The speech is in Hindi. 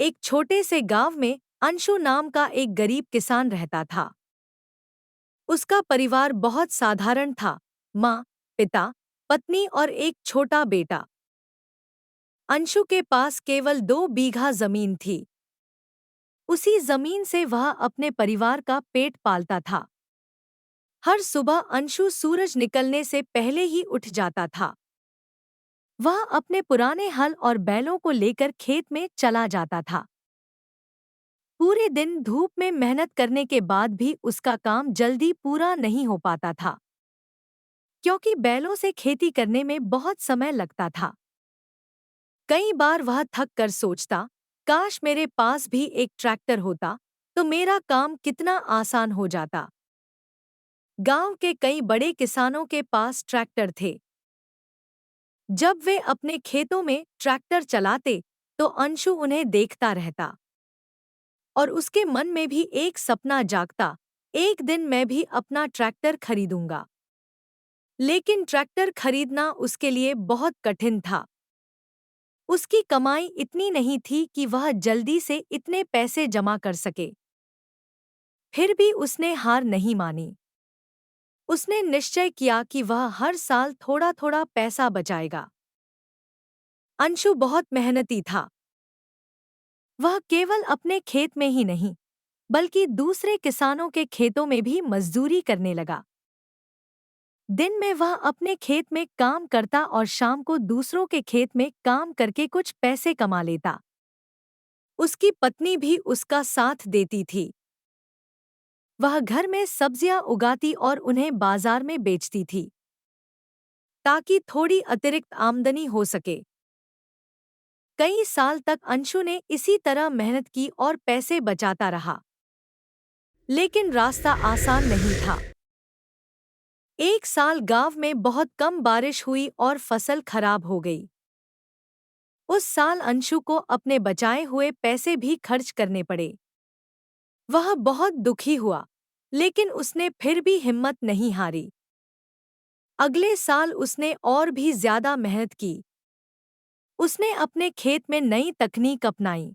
एक छोटे से गांव में अंशु नाम का एक गरीब किसान रहता था। उसका परिवार बहुत साधारण था। माँ, पिता, पत्नी और एक छोटा बेटा। अंशु के पास केवल 2 बीघा जमीन थी। उसी जमीन से वह अपने परिवार का पेट पालता था। हर सुबह अंशु सूरज निकलने से पहले ही उठ जाता था। वह अपने पुराने हल और बैलों को लेकर खेत में चला जाता था। पूरे दिन धूप में मेहनत करने के बाद भी उसका काम जल्दी पूरा नहीं हो पाता था, क्योंकि बैलों से खेती करने में बहुत समय लगता था। कई बार वह थक कर सोचता, काश मेरे पास भी एक ट्रैक्टर होता तो मेरा काम कितना आसान हो जाता। गांव के कई बड़े किसानों के पास ट्रैक्टर थे। जब वे अपने खेतों में ट्रैक्टर चलाते तो अंशु उन्हें देखता रहता और उसके मन में भी एक सपना जागता, एक दिन मैं भी अपना ट्रैक्टर खरीदूंगा। लेकिन ट्रैक्टर खरीदना उसके लिए बहुत कठिन था। उसकी कमाई इतनी नहीं थी कि वह जल्दी से इतने पैसे जमा कर सके। फिर भी उसने हार नहीं मानी। उसने निश्चय किया कि वह हर साल थोड़ा थोड़ा पैसा बचाएगा। अंशु बहुत मेहनती था। वह केवल अपने खेत में ही नहीं, बल्कि दूसरे किसानों के खेतों में भी मजदूरी करने लगा। दिन में वह अपने खेत में काम करता और शाम को दूसरों के खेत में काम करके कुछ पैसे कमा लेता। उसकी पत्नी भी उसका साथ देती थी। वह घर में सब्जियां उगाती और उन्हें बाजार में बेचती थी, ताकि थोड़ी अतिरिक्त आमदनी हो सके। कई साल तक अंशु ने इसी तरह मेहनत की और पैसे बचाता रहा। लेकिन रास्ता आसान नहीं था। एक साल गांव में बहुत कम बारिश हुई और फसल खराब हो गई। उस साल अंशु को अपने बचाए हुए पैसे भी खर्च करने पड़े। वह बहुत दुखी हुआ, लेकिन उसने फिर भी हिम्मत नहीं हारी। अगले साल उसने और भी ज्यादा मेहनत की। उसने अपने खेत में नई तकनीक अपनाई।